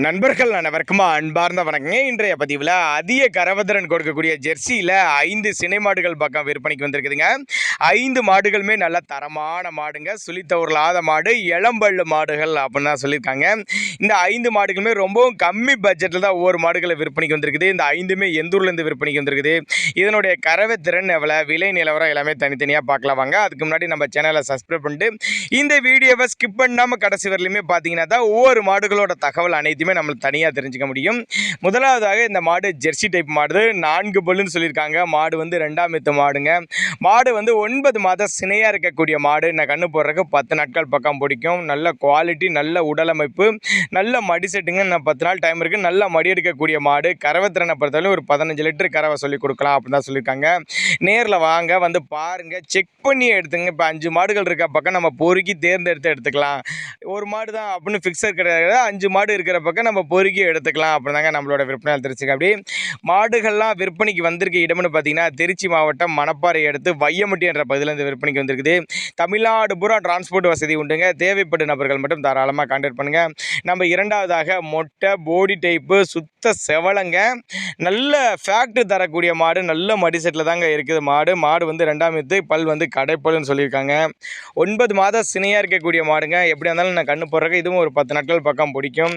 நண்பர்கள் அனைவருக்கும் அன்பார்ந்த வணக்கங்க. இன்றைய பதிவில் அதிக கரவத்திறன் கொடுக்கக்கூடிய ஜெர்சியில் 5 சினை மாடுகள் பக்கம் விற்பனைக்கு வந்திருக்குதுங்க. 5 மாடுகளுமே நல்ல தரமான மாடுங்க, சுழித்தவர்களாத மாடு, இளம்பள்ளு மாடுகள் அப்படின்னு தான் சொல்லியிருக்காங்க. இந்த 5 மாடுகளுமே ரொம்பவும் கம்மி பட்ஜெட்டில் தான் ஒவ்வொரு மாடுகளை விற்பனைக்கு வந்திருக்குது. இந்த 5மே எந்த ஊர்லேருந்து விற்பனைக்கு வந்திருக்குது, இதனுடைய கறவைத்திறன் எவ்வளோ, விலை நிலவரம் எல்லாமே தனித்தனியாக பார்க்கலாம் வாங்க. அதுக்கு முன்னாடி நம்ம சேனலை சப்ஸ்கிரைப் பண்ணிட்டு இந்த வீடியோவை ஸ்கிப் பண்ணாமல் கடைசி வரலையுமே பார்த்தீங்கன்னா தான் ஒவ்வொரு மாடுகளோட தகவல் அனைத்துமே நம்ம தனியாக தெரிஞ்சுக்க முடியும். முதலாவதாக இந்த மாடு ஜெர்சி டைப் மாடு, 4 பல்லுன்னு சொல்லியிருக்காங்க. மாடு வந்து 2ஆம் ஈத்து மாடுங்க. மாடு வந்து 9 மாதம் சினையாக இருக்கக்கூடிய மாடு. நான் கண்ணு போடுறதுக்கு 10 நாட்கள் பக்கம் பிடிக்கும். நல்ல குவாலிட்டி, நல்ல உடலமைப்பு, நல்ல மடி செட்டுங்க. நான் 10 நாள் டைம் இருக்குது. நல்ல மடி எடுக்கக்கூடிய மாடு. கறவைத்திறனை பொறுத்தவரை ஒரு 15 லிட்டர் கறவை சொல்லி கொடுக்கலாம் அப்படின்னு தான் சொல்லியிருக்காங்க. நேரில் வாங்க, வந்து பாருங்கள், செக் பண்ணி எடுத்துங்க. இப்போ 5 மாடுகள் இருக்க பக்கம் நம்ம பொறுக்கி தேர்ந்தெடுத்து எடுத்துக்கலாம். ஒரு மாடு தான் அப்படின்னு ஃபிக்ஸர் கிடையாது. 5 மாடு இருக்கிற பக்கம் நம்ம பொறுக்கி எடுத்துக்கலாம் அப்படின்னு தாங்க நம்மளோட விற்பனை தெரிஞ்சுக்க. அப்படி மாடுகள்லாம் விற்பனைக்கு வந்திருக்க இடம்னு பார்த்தீங்கன்னா திருச்சி மாவட்டம் மணப்பாறை அடுத்து வையமுட்டி என்ற பகுதியில் இந்த விற்பனைக்கு வந்திருக்குது. தமிழ்நாடு பூரா டிரான்ஸ்போர்ட் வசதி உண்டுங்க. தேவைப்படும் நபர்கள் மட்டும் தாராளமாக கான்டாக்ட் பண்ணுங்கள். நம்ம இரண்டாவதாக மொட்டை போடி டைப்பு சுத்த செவலங்க, நல்ல ஃபேக்ட் தரக்கூடிய மாடு, நல்ல மடி செட்டில் தாங்க இருக்குது மாடு. மாடு வந்து 2ஆம் ஈத்து, பல் வந்து கடைப்பல்னு சொல்லியிருக்காங்க. 9 மாதம் சினையாக இருக்கக்கூடிய மாடுங்க. எப்படியா இருந்தாலும் நான் கண்ணு போடுறதுக்கு இதுவும் ஒரு 10 நாட்கள் பக்கம் பிடிக்கும்.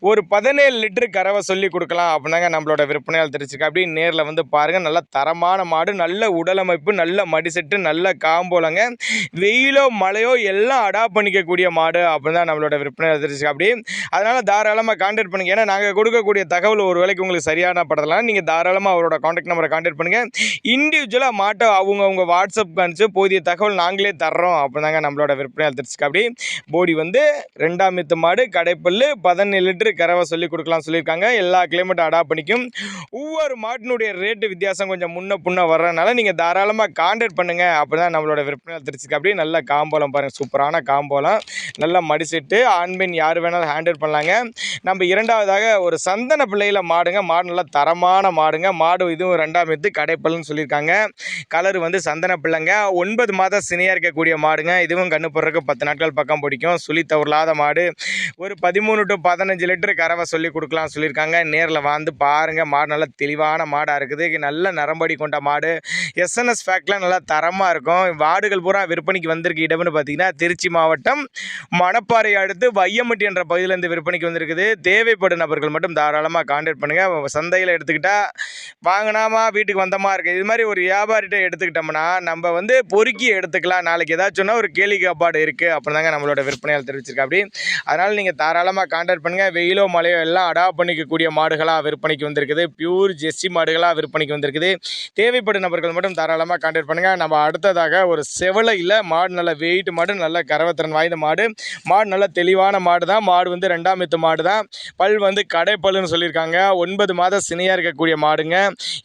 ஒரு 17 லிட்டரு கறவை சொல்லி கொடுக்கலாம் அப்படின்னாங்க நம்மளோட விற்பனையால் தெரிஞ்சுக்க. அப்படி நேரில் வந்து பாருங்கள். நல்ல தரமான மாடு, நல்ல உடலமைப்பு, நல்ல மடிசெட்டு, நல்ல காம்போலங்க. வெயிலோ மழையோ எல்லாம் அடாப்ட் பண்ணிக்கக்கூடிய மாடு அப்படின்னு தான் நம்மளோட விற்பனையால் தெரிஞ்சுக்க. அப்படி அதனால் தாராளமாக கான்டாக்ட் பண்ணுங்கள். ஏன்னா நாங்கள் கொடுக்கக்கூடிய தகவல் ஒரு வேளைக்கு உங்களுக்கு சரியான படலாம். நீங்கள் தாராளமாக அவரோட கான்டாக்ட் நம்பரை கான்டாக்ட் பண்ணுங்கள். இண்டிவிஜுவலாக மாட்டை அவங்க வாட்ஸ்அப் அனுப்பிச்சு போதிய தகவல் நாங்களே தர்றோம் அப்படின்னாங்க நம்மளோட விற்பனையால் தெரிஞ்சுக்க. அப்படி போடி வந்து 2ஆம் ஈத்து மாடு, கடைப்பல்லு, 17 லிட்டரு கறவை சொல்லி கொடுக்கலாம் சொல்லியிருக்காங்க. எல்லா கிளைமேட்டும் அடாப்ட் பண்ணிக்கும். ஒவ்வொரு மாட்டினுடைய ரேட்டு வித்தியாசம் கொஞ்சம் முன்ன வர்றதுனால நீங்கள் தாராளமாக கான்டாக்ட் பண்ணுங்கள் அப்படி தான் நம்மளோட விற்பனை தெரிஞ்சுக்க. அப்படியே நல்ல காம்போலம் பாருங்கள், சூப்பரான காம்போலம், நல்ல மடிசெட்டு, ஆண் பெண் யார் வேணாலும் ஹேண்டில் பண்ணலாங்க. நம்ம இரண்டாவதாக ஒரு சந்தன பிள்ளையில் மாடுங்க. மாடு நல்லா தரமான மாடுங்க. மாடு இதுவும் 2ஆம் ஈத்து, கடைப்பல்லுன்னு சொல்லியிருக்காங்க. கலர் வந்து சந்தன பிள்ளைங்க. 9 மாதம் சினையாக இருக்கக்கூடிய மாடுங்க. இதுவும் கண்ணு போடுறதுக்கு 10 நாட்கள் பக்கம் பிடிக்கும். சுழி தவறாத மாடு. ஒரு 13 to 15 லிட்டரு கறவை சொல்லி கொடுக்கலாம் சொல்லியிருக்காங்க. நேரில் வந்து பாருங்கள். மாடு நல்லா தெளிவான மாடாக இருக்குது. நல்ல நரம்படி கொண்ட மாடு. எஸ்என்எஸ் ஃபேக்ட்லாம் நல்லா தரமாக இருக்கும். மாடுகள் பூரா விற்பனைக்கு வந்திருக்கு இடம்னு பார்த்தீங்கன்னா திருச்சி மாவட்டம் மணப்பாறை அடுத்து வையமுட்டி என்ற பகுதியிலேருந்து விற்பனைக்கு வந்திருக்குது. தேவைப்படும் நபர்கள் மட்டும் தாராளமாக கான்டாக்ட் பண்ணுங்கள். சந்தையில் எடுத்துக்கிட்டால் வாங்கினாமா வீட்டுக்கு வந்தமா இருக்குது. இது மாதிரி ஒரு வியாபாரிகிட்ட எடுத்துக்கிட்டோம்னா நம்ம வந்து பொறுக்கி எடுத்துக்கலாம். நாளைக்கு ஏதாச்சும்னா ஒரு கேலி காப்பாடு இருக்குது அப்படின்னு தாங்க நம்மளோட விற்பனையால் தெரிவிச்சிருக்கா. அப்படி அதனால் நீங்கள் தாராளமாக கான்டாக்ட் பண்ணுங்கள். வெயிலோ மழையோ எல்லாம் அடாப்ட் பண்ணிக்கக்கூடிய மாடுகளாக விற்பனைக்கு வந்திருக்குது. பியூர் ஜெர்சி மாடுகளாக விற்பனைக்கு வந்திருக்குது. தேவைப்படும் நபர்கள் மட்டும் தாராளமாக கான்டாக்ட் பண்ணுங்கள். நம்ம அடுத்ததாக ஒரு செவலையில் மாடு, நல்ல வெயிட் மாடு, நல்ல கறவைத்திறன் வாய்ந்த மாடு. மாடு நல்ல தெளிவான மாடு தான். மாடு வந்து 2ஆம் ஈத்து மாடு தான். பல் வந்து கடைப்பல்லுன்னு சொல்லியிருக்காங்க. 9 மாதம் சினையாக இருக்கக்கூடிய மாடுங்க.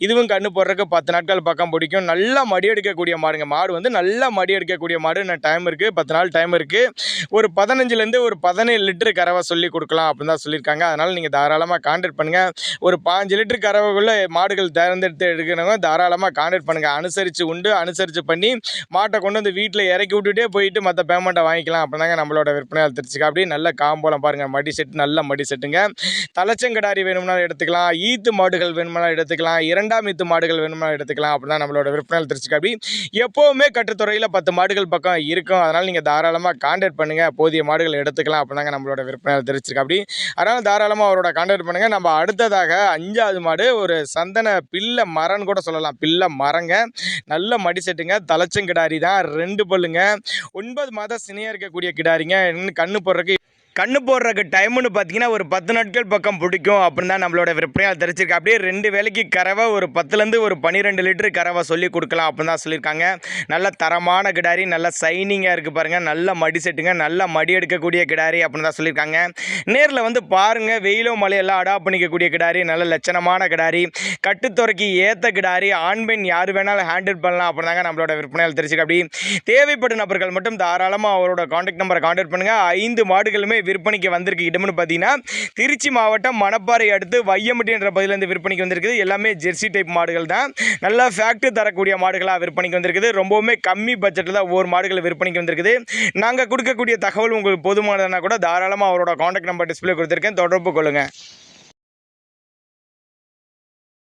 இதுவும் கண்ணு போடுறதுக்கு 10 நாட்கள் பக்கம் பிடிக்கும். நல்லா மடி எடுக்கக்கூடிய மாடுங்க. மாடு வந்து நல்லா மடி எடுக்கக்கூடிய மாடு. நான் டைம் இருக்குது, 10 நாள் டைம் இருக்குது. ஒரு 15லேருந்து ஒரு 17 லிட்டரு கறவை சொல்லி கொடுக்கலாம் அப்படின்னு தான் சொல்லியிருக்காங்க. அதனால் நீங்கள் தாராளமாக கான்டாக்ட் பண்ணுங்கள். ஒரு 5 லிட்டரு கறவைக்குள்ளே மாடுகள் தேர்ந்தெடுத்து எடுக்கிறவங்க தாராளமாக கான்டாக்ட் பண்ணுங்கள். அனுசரித்து பண்ணி மாட்டை கொண்டு வந்து வீட்டில் இறக்கி விட்டுட்டே போயிட்டு மற்ற பேமெண்ட்டை வாங்கிக்கலாம் அப்படின்னாங்க நம்மளோட விற்பனையால் தெரிஞ்சுக்க. அப்படியே நல்ல காம்போலம் பாருங்கள். மடி செட்டு, நல்ல மடி செட்டுங்க. தலைச்சங்கடாரி வேணும்னாலும் எடுத்துக்கலாம். ஈத்து மாடுகள் வேணும்னாலும் எடுத்துக்கலாம். 2ஆம் ஈத்து மாடுகள் வேணும்னாலும் எடுத்துக்கலாம் அப்படின்னா நம்மளோட விற்பனையால் தெரிஞ்சுக்க. அப்படி எப்போவுமே கட்டுத்துறையில் 10 மாடுகள் பக்கம் இருக்கும். அதனால் நீங்கள் தாராளமாக கான்டாக்ட் பண்ணுங்கள். போதிய மாடுகள் எடுத்துக்கலாம் அப்படின்னாங்க நம்மளோட விற்பனையால் தெரிஞ்சிருக்கு. அப்படி அதனால் தாராளமாக அவரோட கான்டாக்ட் பண்ணுங்கள். நம்ம அடுத்ததாக 5வது மாடு ஒரு சந்தன பிள்ளை மரன்னு கூட சொல்லலாம். பிள்ளை மரங்க. நல்ல மடி செட்டுங்க. தலைச்சங்கிடாரி தான். 2 பல்லுங்க. 9 மாதம் சினையாக இருக்கக்கூடிய கிடாரிங்க. கண்ணு போடுறக்கு டைம்னு பார்த்தீங்கன்னா ஒரு 10 நாட்கள் பக்கம் பிடிக்கும் அப்படின்னு தான் நம்மளோட விற்பனையால் தெரிஞ்சிருக்கு. அப்படியே 2 வேலைக்கு கறவை ஒரு 10லேருந்து ஒரு 12 லிட்டரு கறவை சொல்லி கொடுக்கலாம் அப்படின்னு தான் சொல்லியிருக்காங்க. நல்ல தரமான கிடாரி, நல்ல சைனிங்காக இருக்குது பாருங்கள். நல்ல மடி செட்டுங்க, நல்ல மடி எடுக்கக்கூடிய கிடாரி அப்படின்னு தான் சொல்லியிருக்காங்க. நேரில் வந்து பாருங்கள். வெயிலோ மழையெல்லாம் அடாப்ட் பண்ணிக்கக்கூடிய கிடாரி, நல்ல லட்சணமான கிடாரி, கட்டுத்துறைக்கு ஏற்ற கிடாரி, ஆண் பெண் யார் வேணாலும் ஹேண்டில் பண்ணலாம் அப்படின்னாங்க நம்மளோட விற்பனையால் தெரிஞ்சிருக்கு. அப்படி தேவைப்படும் நபர்கள் மட்டும் தாராளமாக அவரோட கான்டாக்ட் நம்பரை கான்டாக்ட் பண்ணுங்கள். 5 மாடுகளுமே விற்பனைக்கு வந்திருக்கு இடம்னு பார்த்தீங்கன்னா திருச்சி மாவட்டம் மணப்பாறை அடுத்து வையம்பட்டி என்ற பகுதியிலேருந்து விற்பனைக்கு வந்திருக்குது. எல்லாமே ஜெர்சி டைப் மாடுகள் தான். நல்லா ஃபேக்ட் தரக்கூடிய மாடுகளாக விற்பனைக்கு வந்திருக்குது. ரொம்பவுமே கம்மி பட்ஜெட்டில் தான் ஒவ்வொரு மாடுகள் விற்பனைக்கு வந்திருக்குது. நாங்கள் கொடுக்கக்கூடிய தகவல் உங்களுக்கு போதுமானதுன்னா கூட தாராளமாக அவரோட காண்டாக்ட் நம்பர் டிஸ்பிளே கொடுத்துருக்கேன், தொடர்பு கொள்ளுங்கள்.